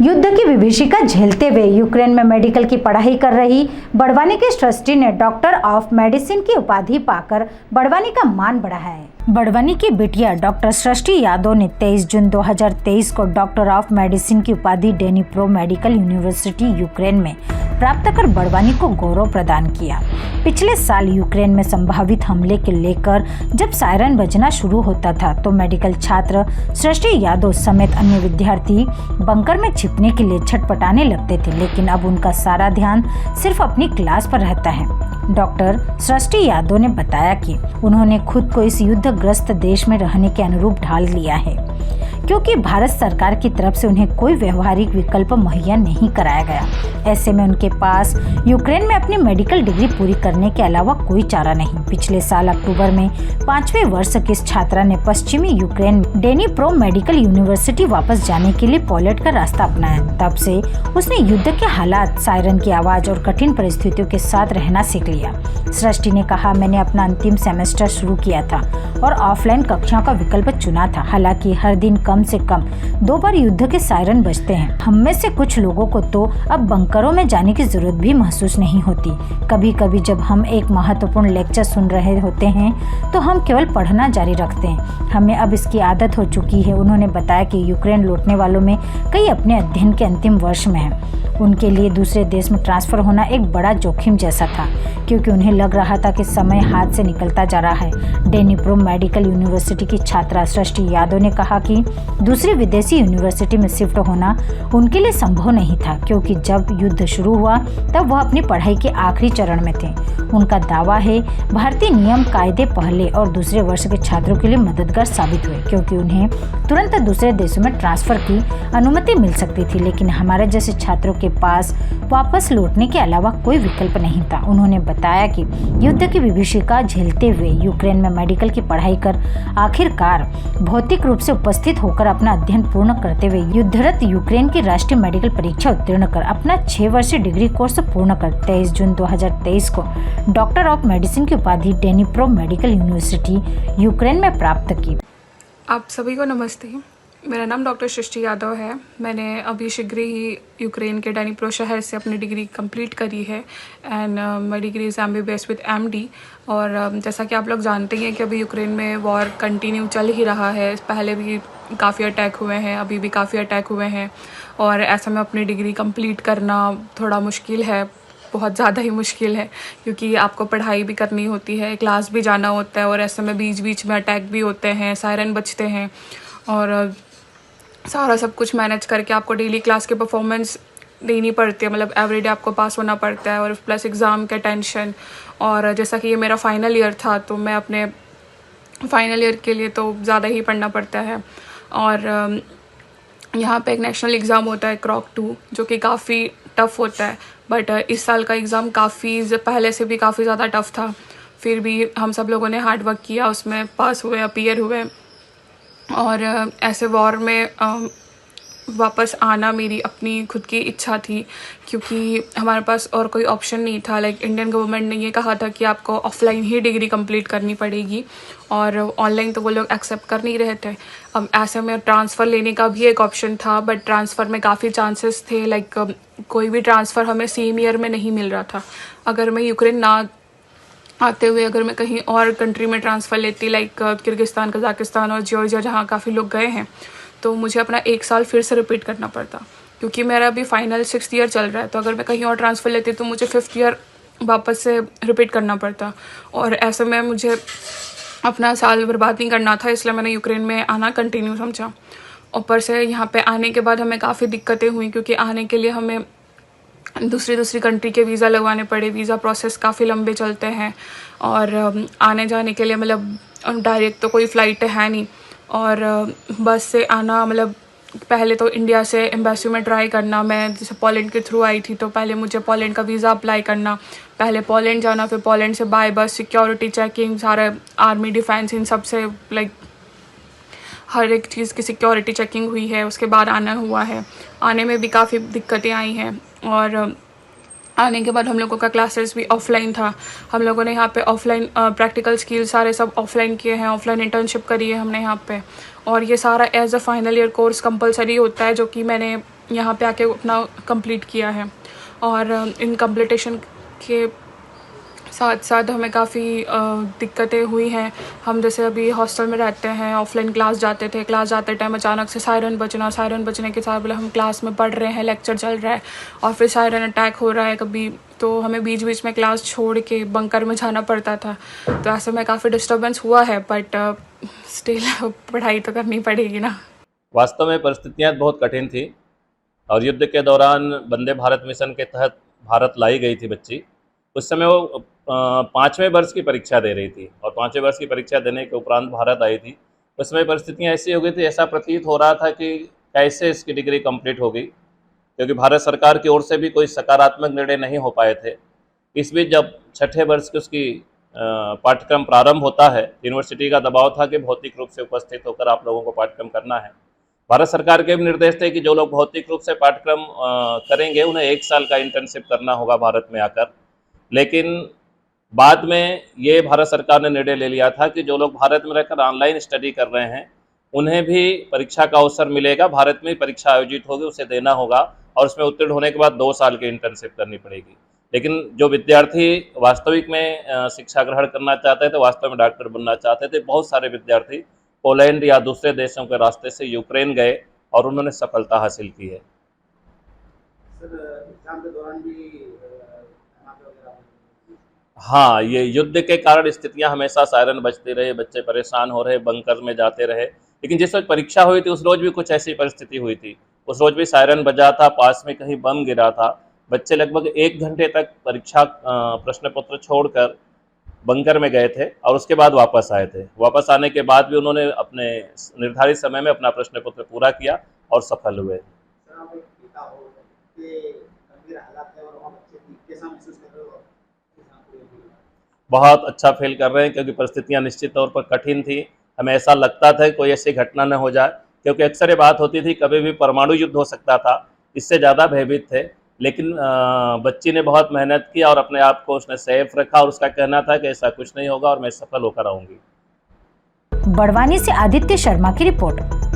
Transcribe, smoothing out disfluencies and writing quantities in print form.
युद्ध की विभीषिका झेलते हुए यूक्रेन में मेडिकल की पढ़ाई कर रही बड़वानी के सृष्टि ने डॉक्टर ऑफ मेडिसिन की उपाधि पाकर बड़वानी का मान बढ़ाया है। बड़वानी की बिटिया डॉक्टर सृष्टि यादव ने 23 जून 2023 को डॉक्टर ऑफ मेडिसिन की उपाधि डेनीप्रो मेडिकल यूनिवर्सिटी यूक्रेन में प्राप्त कर बड़वानी को गौरव प्रदान किया। पिछले साल यूक्रेन में संभावित हमले के लेकर जब सायरन बजना शुरू होता था तो मेडिकल छात्र सृष्टि यादव समेत अन्य विद्यार्थी बंकर में छिपने के लिए छटपटाने लगते थे, लेकिन अब उनका सारा ध्यान सिर्फ अपनी क्लास पर रहता है। डॉक्टर सृष्टि यादव ने बताया कि उन्होंने खुद को इस युद्धग्रस्त देश में रहने के अनुरूप ढाल लिया है, क्योंकि भारत सरकार की तरफ से उन्हें कोई व्यवहारिक विकल्प मुहैया नहीं कराया गया। ऐसे में उनके पास यूक्रेन में अपनी मेडिकल डिग्री पूरी करने के अलावा कोई चारा नहीं। पिछले साल अक्टूबर में 5वें वर्ष की इस छात्रा ने पश्चिमी यूक्रेन में डेनीप्रो मेडिकल यूनिवर्सिटी वापस जाने के लिए पोलैंड का रास्ता अपनाया। तब से उसने युद्ध के हालात, सायरन की आवाज और कठिन परिस्थितियों के साथ रहना सीख लिया। सृष्टि ने कहा, मैंने अपना अंतिम सेमेस्टर शुरू किया था और ऑफलाइन कक्षाओं का विकल्प चुना था। हालांकि हर दिन कम से कम 2 बार युद्ध के सायरन बजते हैं। हम में से कुछ लोगों को तो अब बंकरों में जाने की जरूरत भी महसूस नहीं होती। कभी कभी जब हम एक महत्वपूर्ण लेक्चर सुन रहे होते हैं तो हम केवल पढ़ना जारी रखते हैं। हमें अब इसकी आदत हो चुकी है। उन्होंने बताया कि यूक्रेन लौटने वालों में कई अपने अध्ययन के अंतिम वर्ष में हैं। उनके लिए दूसरे देश में ट्रांसफर होना एक बड़ा जोखिम जैसा था, क्योंकि उन्हें लग रहा था कि समय हाथ से निकलता जा रहा है। डेनीप्रो मेडिकल यूनिवर्सिटी की छात्रा सृष्टि यादव ने कहा कि दूसरी विदेशी यूनिवर्सिटी में शिफ्ट होना उनके लिए संभव नहीं था, क्योंकि जब युद्ध शुरू हुआ तब वह अपनी पढ़ाई के आखिरी चरण में थे। उनका दावा है, भारतीय नियम कायदे पहले और दूसरे वर्ष के छात्रों के लिए मददगार साबित हुए, क्योंकि उन्हें तुरंत दूसरे देशों में ट्रांसफर की अनुमति मिल सकती थी। लेकिन हमारे जैसे छात्रों के पास वापस लौटने के अलावा कोई विकल्प नहीं था। उन्होंने बताया कि युद्ध की विभीषिका झेलते हुए यूक्रेन में मेडिकल की पढ़ाई कर आखिरकार भौतिक रूप से उपस्थित होकर अपना अध्ययन पूर्ण करते हुए युद्धरत यूक्रेन की राष्ट्रीय मेडिकल परीक्षा उत्तीर्ण कर अपना 6 वर्षीय डिग्री कोर्स पूर्ण कर 23 जून 2023 को डॉक्टर ऑफ मेडिसिन की उपाधि डेनीप्रो मेडिकल यूनिवर्सिटी यूक्रेन में प्राप्त की। आप सभी को नमस्ते। मेरा नाम डॉक्टर सृष्टि यादव है। मैंने अभी शीघ्र ही यूक्रेन के डेनीप्रो शहर से अपनी डिग्री कंप्लीट करी है and my degree is MBBS with MD। और जैसा कि आप लोग जानते हैं कि अभी यूक्रेन में वॉर कंटिन्यू चल ही रहा है। पहले भी काफ़ी अटैक हुए हैं, अभी भी काफ़ी अटैक हुए हैं, और ऐसे में अपनी डिग्री कंप्लीट करना थोड़ा मुश्किल है, बहुत ज़्यादा ही मुश्किल है, क्योंकि आपको पढ़ाई भी करनी होती है, क्लास भी जाना होता है, और ऐसे में बीच बीच में अटैक भी होते हैं, सायरन बजते हैं, और सारा सब कुछ मैनेज करके आपको डेली क्लास की परफॉर्मेंस देनी पड़ती है। मतलब एवरीडे आपको पास होना पड़ता है, और प्लस एग्ज़ाम का टेंशन। और जैसा कि ये मेरा फाइनल ईयर था तो मैं अपने फाइनल ईयर के लिए तो ज़्यादा ही पढ़ना पड़ता है। और यहाँ पे एक नेशनल एग्ज़ाम होता है क्रॉक 2, जो कि काफ़ी टफ़ होता है। बट इस साल का एग्ज़ाम काफ़ी पहले से भी काफ़ी ज़्यादा टफ़ था। फिर भी हम सब लोगों ने हार्ड वर्क किया, उसमें पास हुए, अपीयर हुए। और ऐसे वॉर में वापस आना मेरी अपनी खुद की इच्छा थी, क्योंकि हमारे पास और कोई ऑप्शन नहीं था। लाइक इंडियन गवर्नमेंट ने ये कहा था कि आपको ऑफलाइन ही डिग्री कंप्लीट करनी पड़ेगी, और ऑनलाइन तो वो लोग एक्सेप्ट कर नहीं रहे थे। अब ऐसे में ट्रांसफ़र लेने का भी एक ऑप्शन था, बट ट्रांसफ़र में काफ़ी चांसेस थे। लाइक कोई भी ट्रांसफ़र हमें सेम ईयर में नहीं मिल रहा था। अगर मैं यूक्रेन ना आते हुए अगर मैं कहीं और कंट्री में ट्रांसफ़र लेती, लाइक किर्गिस्तान, कज़ाकिस्तान और जॉर्जिया, जहाँ काफ़ी लोग गए हैं, तो मुझे अपना 1 साल फिर से रिपीट करना पड़ता, क्योंकि मेरा अभी फाइनल 6th ईयर चल रहा है। तो अगर मैं कहीं और ट्रांसफ़र लेती तो मुझे 5th ईयर वापस से रिपीट करना पड़ता, और ऐसे में मुझे अपना साल बर्बाद नहीं करना था, इसलिए मैंने यूक्रेन में आना कंटिन्यू समझा। ऊपर से यहाँ पे आने के बाद हमें काफ़ी दिक्कतें हुई, क्योंकि आने के लिए हमें दूसरी कंट्री के वीज़ा लगवाने पड़े। वीज़ा प्रोसेस काफ़ी लंबे चलते हैं, और आने जाने के लिए मतलब डायरेक्ट तो कोई फ़्लाइट है नहीं, और बस से आना, मतलब पहले तो इंडिया से एम्बेसी में ट्राई करना। मैं जैसे पोलैंड के थ्रू आई थी, तो पहले मुझे पोलैंड का वीज़ा अप्लाई करना, पहले पोलैंड जाना, फिर पोलैंड से बाय बस सिक्योरिटी चेकिंग, सारा आर्मी डिफेंस, इन सब से लाइक हर एक चीज़ की सिक्योरिटी चेकिंग हुई है, उसके बाद आना हुआ है। आने में भी काफ़ी दिक्कतें आई हैं, और आने के बाद हम लोगों का क्लासेस भी ऑफलाइन था। हम लोगों ने यहाँ पे ऑफलाइन प्रैक्टिकल स्किल सारे सब ऑफलाइन किए हैं, ऑफलाइन इंटर्नशिप करी है हमने यहाँ पे। और ये सारा as a final year course compulsory होता है, जो कि मैंने यहाँ पे आके अपना कंप्लीट किया है। और इन कंप्लीटेशन के साथ साथ हमें काफ़ी दिक्कतें हुई हैं। हम जैसे अभी हॉस्टल में रहते हैं, ऑफलाइन क्लास जाते थे, क्लास जाते टाइम अचानक से सायरन बजने के साथ बोले हम क्लास में पढ़ रहे हैं, लेक्चर चल रहा है और फिर सायरन अटैक हो रहा है कभी, तो हमें बीच बीच में क्लास छोड़ के बंकर में जाना पड़ता था। तो ऐसे में काफ़ी डिस्टर्बेंस हुआ है, बट स्टिल पढ़ाई तो करनी पड़ेगी ना। वास्तव में परिस्थितियाँ बहुत कठिन थी और युद्ध के दौरान वंदे भारत मिशन के तहत भारत लाई गई थी बच्ची। उस समय वो 5वें वर्ष की परीक्षा दे रही थी और 5वें वर्ष की परीक्षा देने के उपरांत भारत आई थी। उस समय परिस्थितियाँ ऐसी हो गई थी, ऐसा प्रतीत हो रहा था कि कैसे इसकी डिग्री कंप्लीट होगी, क्योंकि भारत सरकार की ओर से भी कोई सकारात्मक निर्णय नहीं हो पाए थे। इस बीच जब 6ठे वर्ष की उसकी पाठ्यक्रम प्रारंभ होता है, यूनिवर्सिटी का दबाव था कि भौतिक रूप से उपस्थित होकर आप लोगों को पाठ्यक्रम करना है। भारत सरकार के भी निर्देश थे कि जो लोग भौतिक रूप से पाठ्यक्रम करेंगे उन्हें 1 साल का इंटर्नशिप करना होगा भारत में आकर। लेकिन बाद में ये भारत सरकार ने निर्णय ले लिया था कि जो लोग भारत में रहकर ऑनलाइन स्टडी कर रहे हैं उन्हें भी परीक्षा का अवसर मिलेगा, भारत में परीक्षा आयोजित होगी, उसे देना होगा और उसमें उत्तीर्ण होने के बाद 2 साल की इंटर्नशिप करनी पड़ेगी। लेकिन जो विद्यार्थी वास्तविक में शिक्षा ग्रहण करना चाहते थे, वास्तव में डॉक्टर बनना चाहते थे, बहुत सारे विद्यार्थी पोलैंड या दूसरे देशों के रास्ते से यूक्रेन गए और उन्होंने सफलता हासिल की है। सर एग्जाम के दौरान भी हाँ, ये युद्ध के कारण स्थितियां हमेशा सायरन बजते रहे, बच्चे परेशान हो रहे, बंकर में जाते रहे। लेकिन जिस वक्त परीक्षा हुई थी उस रोज भी कुछ ऐसी परिस्थिति हुई थी। उस रोज भी सायरन बजा था, पास में कहीं बम गिरा था। बच्चे लगभग 1 घंटे तक परीक्षा प्रश्न पत्र छोड़कर बंकर में गए थे और उसके बाद वापस आए थे। वापस आने के बाद भी उन्होंने अपने निर्धारित समय में अपना प्रश्न पत्र पूरा किया और सफल हुए। सर आप एक पिता हो, कि गंभीर हालात है और वहाँ बच्चे कैसा महसूस कर रहे हो? बहुत अच्छा फील कर रहे हैं, क्योंकि परिस्थितियां निश्चित तौर पर कठिन थी। हमें ऐसा लगता था कि कोई ऐसी घटना न हो जाए, क्योंकि अक्सर ये बात होती थी कभी भी परमाणु युद्ध हो सकता था, इससे ज़्यादा भयभीत थे। लेकिन बच्ची ने बहुत मेहनत की और अपने आप को उसने सेफ रखा और उसका कहना था कि ऐसा कुछ नहीं होगा और मैं सफल होकर आऊँगी। बड़वानी से आदित्य शर्मा की रिपोर्ट।